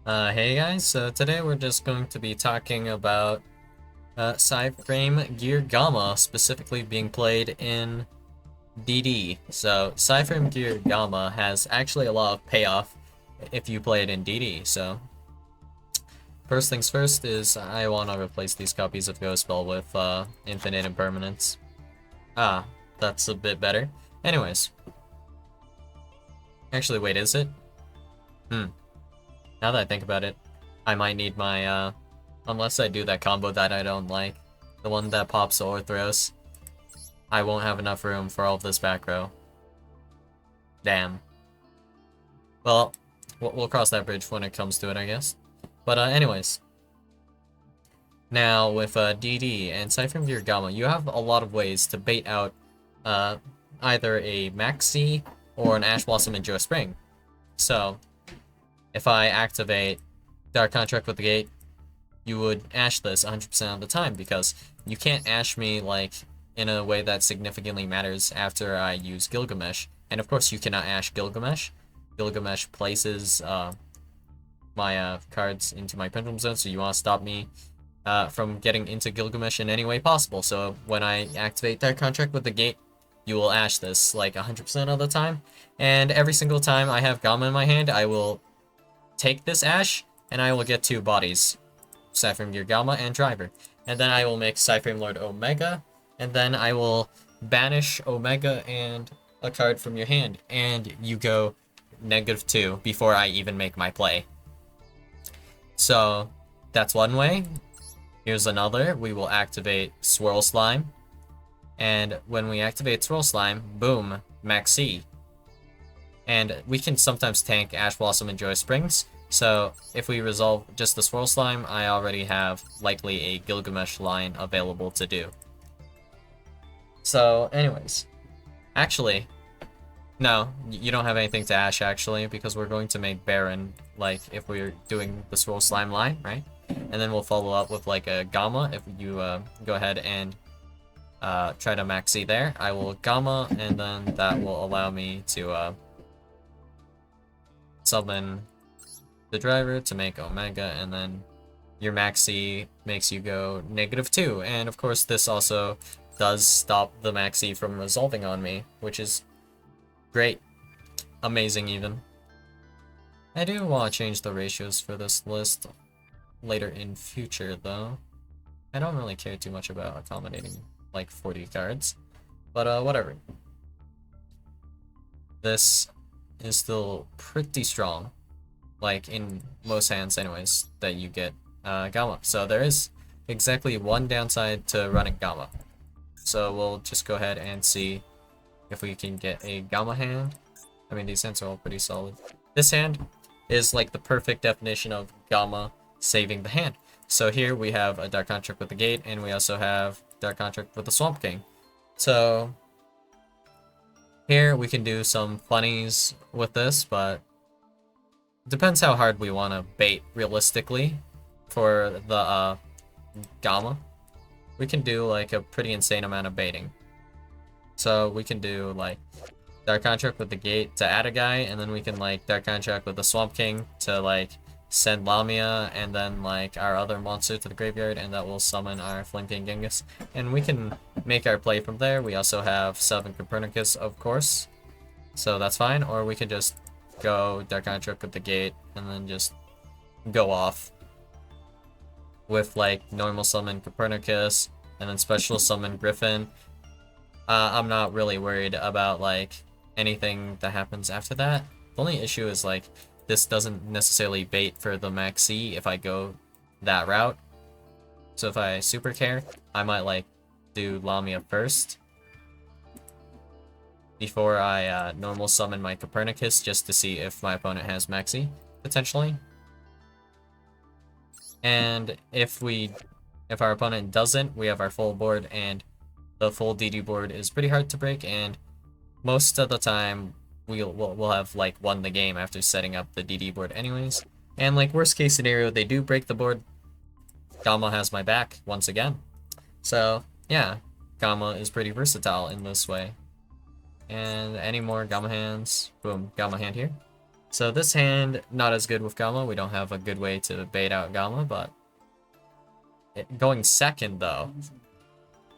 Hey guys, so today we're just going to be talking about Cyframe Gear Gamma, specifically being played in DD. So Cyframe Gear Gamma has actually a lot of payoff if you play it in DD. So first things first is I want to replace these copies of Ghost Spell with Infinite Impermanence. Ah, that's a bit better. Anyways, actually wait, is it? Hmm, now that I think about it, I might need my unless I do that combo that I don't like. The one that pops Orthros. I won't have enough room for all of this back row. Damn. Well, we'll cross that bridge when it comes to it, I guess. But anyways. Now, with DD and Cypher Gear Gamma, you have a lot of ways to bait out uh, either a Maxi or an Ash Blossom and Joe Spring. So, if I activate Dark Contract with the Gate, you would Ash this 100% of the time because you can't Ash me like in a way that significantly matters after I use Gilgamesh. And of course you cannot Ash Gilgamesh. Gilgamesh places my cards into my Pendulum Zone, so you want to stop me from getting into Gilgamesh in any way possible. So when I activate that contract with the gate, you will Ash this like 100% of the time. And every single time I have Gamma in my hand, I will take this Ash, and I will get two bodies. Cyframe Gear Gamma and Driver. And then I will make Cyframe Lord Omega, and then I will banish Omega and a card from your hand, and you go -2 before I even make my play. So that's one way. Here's another. We will activate Swirl Slime, and when we activate Swirl Slime, boom, Maxi. And we can sometimes tank Ash Blossom and Joy Springs. So if we resolve just the Swirl Slime, I already have likely a Gilgamesh line available to do. So anyways, actually, no, you don't have anything to Ash actually, because we're going to make Baron, like if we're doing the Swirl Slime line, right? And then we'll follow up with like a Gamma if you go ahead and try to Maxi there. I will Gamma, and then that will allow me to summon the Driver to make Omega, and then your Maxi makes you go -2. And of course this also does stop the Maxi from resolving on me, which is great. Amazing even. I do want to change the ratios for this list later in future though. I don't really care too much about accommodating like 40 cards, but whatever. This is still pretty strong, like in most hands anyways, that you get Gamma. So there is exactly one downside to running Gamma. So we'll just go ahead and see if we can get a Gamma hand. I mean, these hands are all pretty solid. This hand is like the perfect definition of Gamma saving the hand. So here we have a Dark Contract with the Gate, and we also have Dark Contract with the Swamp King. So here we can do some funnies with this, but depends how hard we want to bait realistically for the Gamma. We can do like a pretty insane amount of baiting. So we can do like Dark Contract with the Gate to add a guy, and then we can like Dark Contract with the Swamp King to like send Lamia, and then like our other monster to the graveyard, and that will summon our Flame King Genghis. And we can make our play from there. We also have 7 Copernicus, of course, so that's fine. Or we can just go Dark Contract with the Gate, and then just go off with like normal summon Copernicus, and then special summon Griffin. I'm not really worried about like anything that happens after that. The only issue is like this doesn't necessarily bait for the Maxi if I go that route. So if I super care, I might like do Lamia first before I normal summon my Copernicus, just to see if my opponent has Maxi, potentially. And if our opponent doesn't, we have our full board, and the full DD board is pretty hard to break, and most of the time we'll have like won the game after setting up the DD board anyways. And like worst case scenario, they do break the board, Gamma has my back once again. So yeah, Gamma is pretty versatile in this way. And any more Gamma hands, boom, Gamma hand here. So this hand, not as good with Gamma. We don't have a good way to bait out Gamma, but going second, though,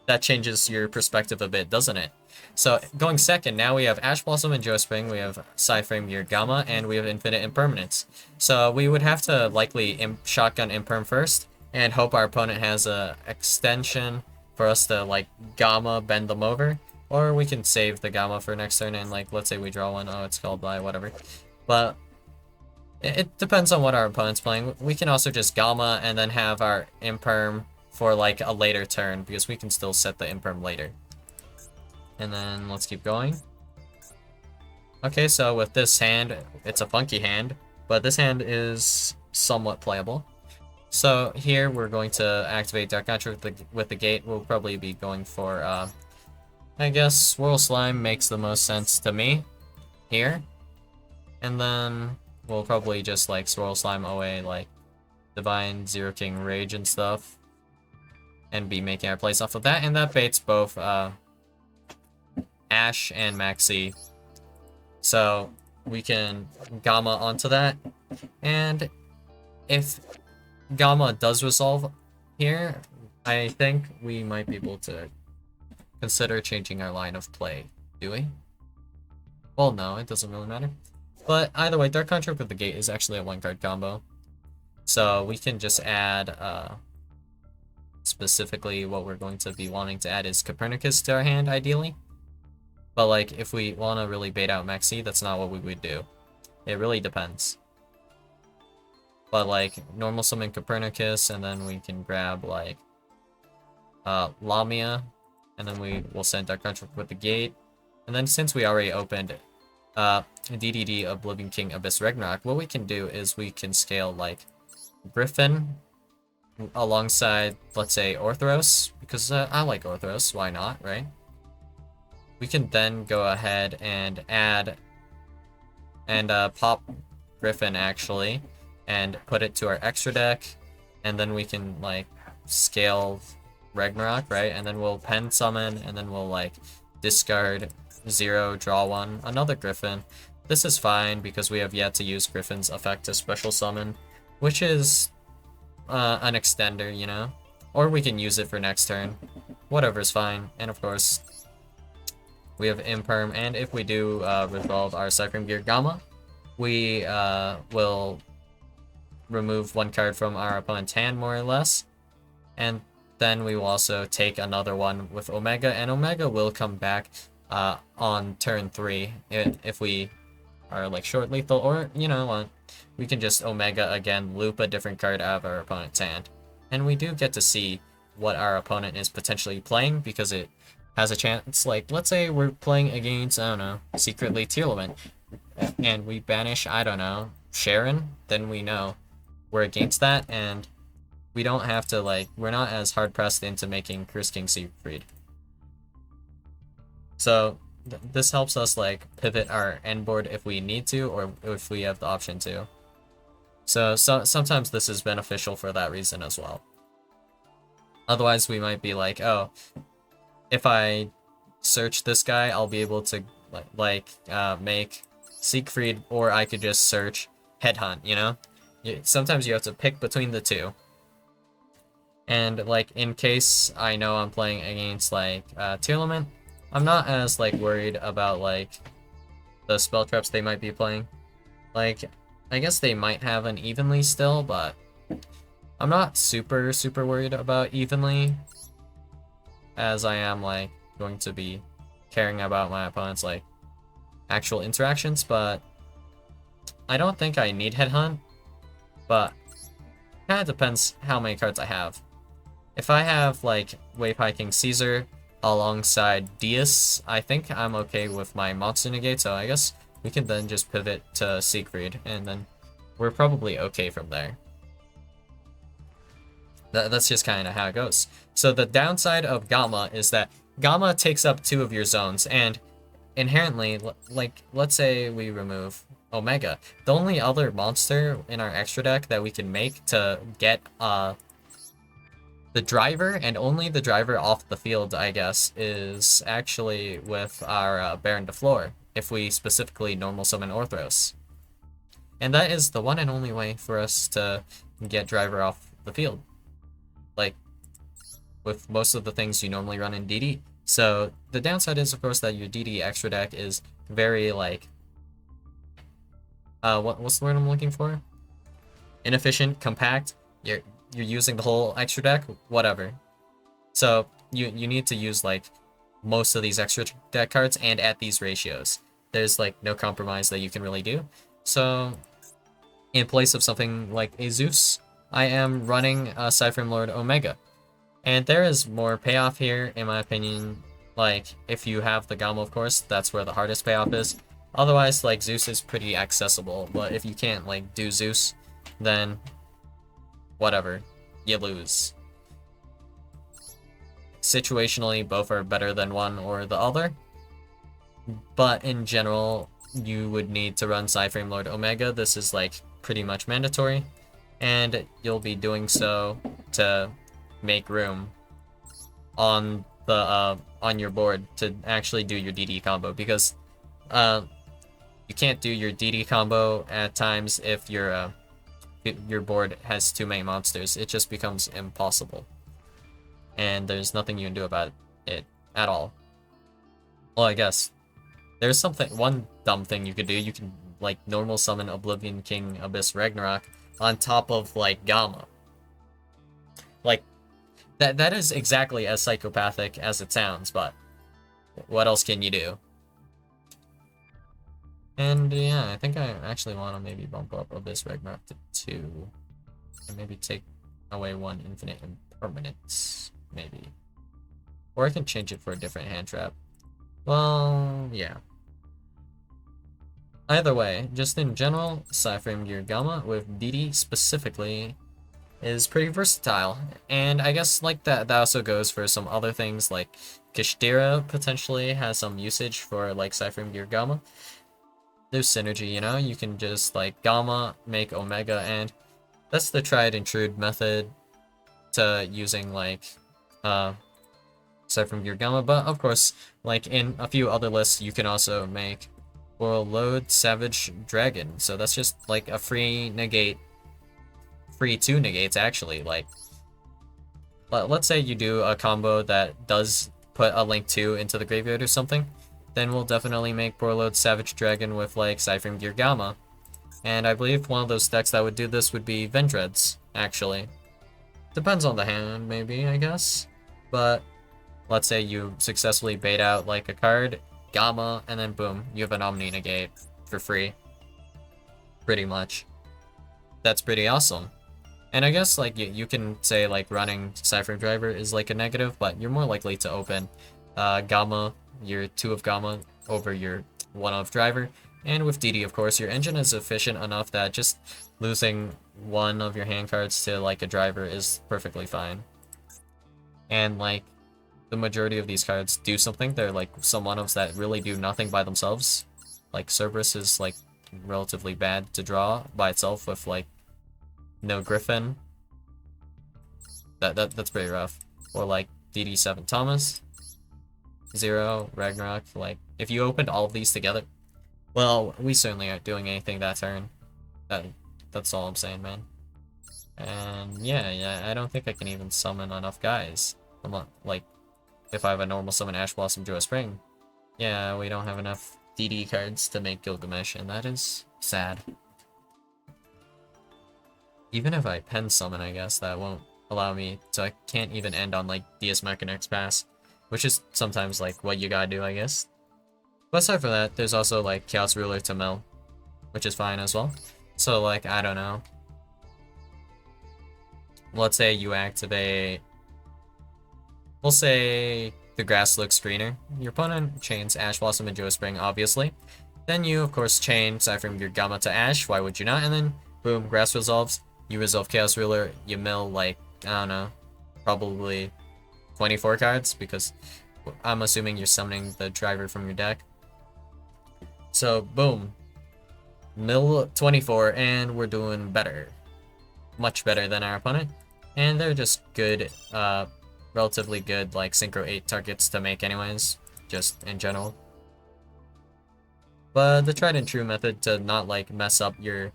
that changes your perspective a bit, doesn't it? So going second, now we have Ash Blossom and Geospring, we have Psyframe Gear Gamma, and we have Infinite Impermanence. So we would have to likely shotgun Imperm first, and hope our opponent has a extension for us to, like, Gamma bend them over. Or we can save the Gamma for next turn, and, like, let's say we draw one. Oh, it's called by, whatever. But it depends on what our opponent's playing. We can also just Gamma and then have our Imperm for, like, a later turn, because we can still set the Imperm later. And then let's keep going. Okay, so with this hand, it's a funky hand, but this hand is somewhat playable. So here we're going to activate Dark Contra with the gate. We'll probably be going for, I guess, Swirl Slime makes the most sense to me here. And then we'll probably just, like, Swirl Slime away, like, Divine, Zero King, Rage and stuff. And be making our plays off of that. And that baits both, Ash and Maxi. So we can Gamma onto that. And if Gamma does resolve here, I think we might be able to consider changing our line of play. Do we? Well, no, it doesn't really matter. But either way, Dark Contract with the Gate is actually a 1-card combo. So we can just add, specifically what we're going to be wanting to add is Copernicus to our hand, ideally. But, like, if we want to really bait out Maxi, that's not what we would do. It really depends. But, like, normal summon Copernicus, and then we can grab, like, Lamia, and then we will send Dark Contract with the Gate. And then since we already opened DDD Oblivion King Abyss Ragnarok, what we can do is we can scale, like, Griffin alongside, let's say, Orthros, because I like Orthros, why not, right? We can then go ahead and add and pop Griffin, actually, and put it to our extra deck, and then we can, like, scale Ragnarok, right? And then we'll pen summon, and then we'll, like, discard 0, draw 1, another Griffin. This is fine because we have yet to use Griffin's effect to special summon, which is an extender, you know? Or we can use it for next turn. Whatever's fine. And of course, we have Imperm, and if we do resolve our Psyframe Gear Gamma, we will remove 1 card from our opponent's hand, more or less. And then we will also take another one with Omega, and Omega will come back on turn 3 if we are, like, short lethal, or, you know what, we can just Omega again, loop a different card out of our opponent's hand. And we do get to see what our opponent is potentially playing, because it has a chance, like, let's say we're playing against, I don't know, secretly Tearlament, and we banish, I don't know, Sharon, then we know we're against that, and we don't have to, like, we're not as hard-pressed into making Curse King Siegfried. So, this helps us, like, pivot our end board if we need to, or if we have the option to. So sometimes this is beneficial for that reason as well. Otherwise, we might be like, oh, if I search this guy, I'll be able to, make Siegfried, or I could just search Headhunt, you know? Sometimes you have to pick between the two. And, like, in case I know I'm playing against, like, Tearlament, I'm not as, like, worried about, like, the spell traps they might be playing. Like, I guess they might have an Evenly still, but I'm not super worried about Evenly, as I am, like, going to be caring about my opponent's, like, actual interactions. But I don't think I need Headhunt, but it kind of depends how many cards I have. If I have, like, Wave Hiking Caesar alongside Deus, I think I'm okay with my Monster Negate, so I guess we can then just pivot to Siegfried, and then we're probably okay from there. That's just kind of how it goes. So the downside of Gamma is that Gamma takes up 2 of your zones, and inherently, like, let's say we remove Omega. The only other monster in our extra deck that we can make to get the driver, and only the driver, off the field, I guess, is actually with our Baron de Flor, if we specifically normal summon Orthros. And that is the one and only way for us to get driver off the field. Like, with most of the things you normally run in DD. So the downside is, of course, that your DD extra deck is very, like, what's the word I'm looking for? Inefficient, compact. You're using the whole extra deck, whatever. So you need to use like most of these extra deck cards and at these ratios. There's like no compromise that you can really do. So in place of something like a Zeus, I am running a Cypher Lord Omega. And there is more payoff here, in my opinion. Like, if you have the Gamma, of course, that's where the hardest payoff is. Otherwise, like, Zeus is pretty accessible, but if you can't, like, do Zeus, then whatever, you lose. Situationally, both are better than one or the other, but in general, you would need to run Cyframe Lord Omega. This is, like, pretty much mandatory, and you'll be doing so to make room on the on your board to actually do your DD combo, because you can't do your DD combo at times if your board has too many monsters. It just becomes impossible, and there's nothing you can do about it at all. Well, I guess there's one dumb thing you could do. You can like normal summon Oblivion King Abyss Ragnarok on top of like Gamma. Like that is exactly as psychopathic as it sounds, but what else can you do? And yeah, I think I actually want to maybe bump up Abyss Ragnarok to 2. And maybe take away 1 infinite impermanence, maybe. Or I can change it for a different hand trap. Well, yeah. Either way, just in general, Cyframe Gear Gamma with DD specifically is pretty versatile. And I guess like that also goes for some other things, like Kishtira potentially has some usage for like Cyframe Gear Gamma. There's synergy, you know? You can just like Gamma, make Omega, and that's the tried and true method to using like Cyframe Gear Gamma. But of course, like in a few other lists, you can also make World Load Savage Dragon. So that's just like a free negate. Free 2 negates, actually. Like, let's say you do a combo that does put a Link 2 into the graveyard or something, then we'll definitely make Borload Savage Dragon with, like, Cyframe Gear Gamma. And I believe one of those decks that would do this would be Vendreads, actually. Depends on the hand, maybe, I guess. But let's say you successfully bait out, like, a card, Gamma, and then boom, you have an Omni negate for free. Pretty much. That's pretty awesome. And I guess, like, you can say, like, running Cypher Driver is, like, a negative, but you're more likely to open Gamma, your 2 of Gamma, over your 1 of Driver. And with DD, of course, your engine is efficient enough that just losing 1 of your hand cards to, like, a Driver is perfectly fine. And, like, the majority of these cards do something. They're, like, some one-ofs that really do nothing by themselves. Like, Cerberus is, like, relatively bad to draw by itself with, like, no Griffin. That's pretty rough. Or like DD7 Thomas, 0 Ragnarok. Like if you opened all of these together, well, we certainly aren't doing anything that turn. That's all I'm saying, man. And yeah, I don't think I can even summon enough guys. I'm not, like, if I have a normal summon Ash Blossom Joe Spring, yeah, we don't have enough DD cards to make Gilgamesh, and that is sad. Even if I pen summon, I guess that won't allow me, so I can't even end on like Deus Mech X Pass, which is sometimes like what you gotta do, I guess. But aside from that, there's also like Chaos Ruler to mill, which is fine as well. So like, I don't know. Let's say you activate, we'll say the grass looks greener. Your opponent chains Ash Blossom and Joe Spring, obviously. Then you, of course, chain Cypher Gear Gamma to Ash, why would you not? And then, boom, grass resolves. You resolve Chaos Ruler, you mill, like, I don't know, probably 24 cards, because I'm assuming you're summoning the driver from your deck. So, boom. Mill 24, and we're doing better. Much better than our opponent. And they're just good, relatively good, like, Synchro 8 targets to make anyways, just in general. But the tried and true method to not, like, mess up your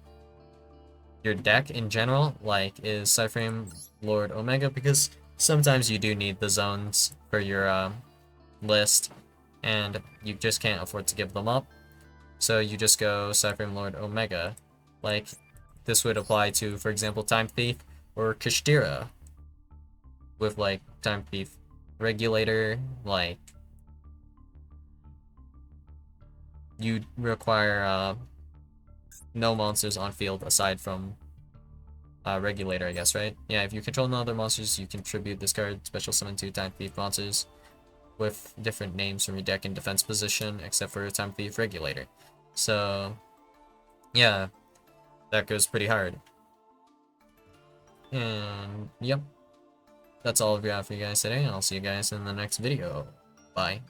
your deck in general, like, is Cyframe Lord Omega, because sometimes you do need the zones for your list, and you just can't afford to give them up. So you just go Cyframe Lord Omega. Like, this would apply to, for example, Time Thief or Kashtira, with, like, Time Thief Regulator. Like, you require no monsters on field aside from Regulator, I guess, right? Yeah, if you control no other monsters, you contribute this card, special summon 2 Time Thief monsters with different names from your deck in defense position, except for Time Thief Regulator. So, yeah, that goes pretty hard. And, yep, that's all we got for you guys today, and I'll see you guys in the next video. Bye.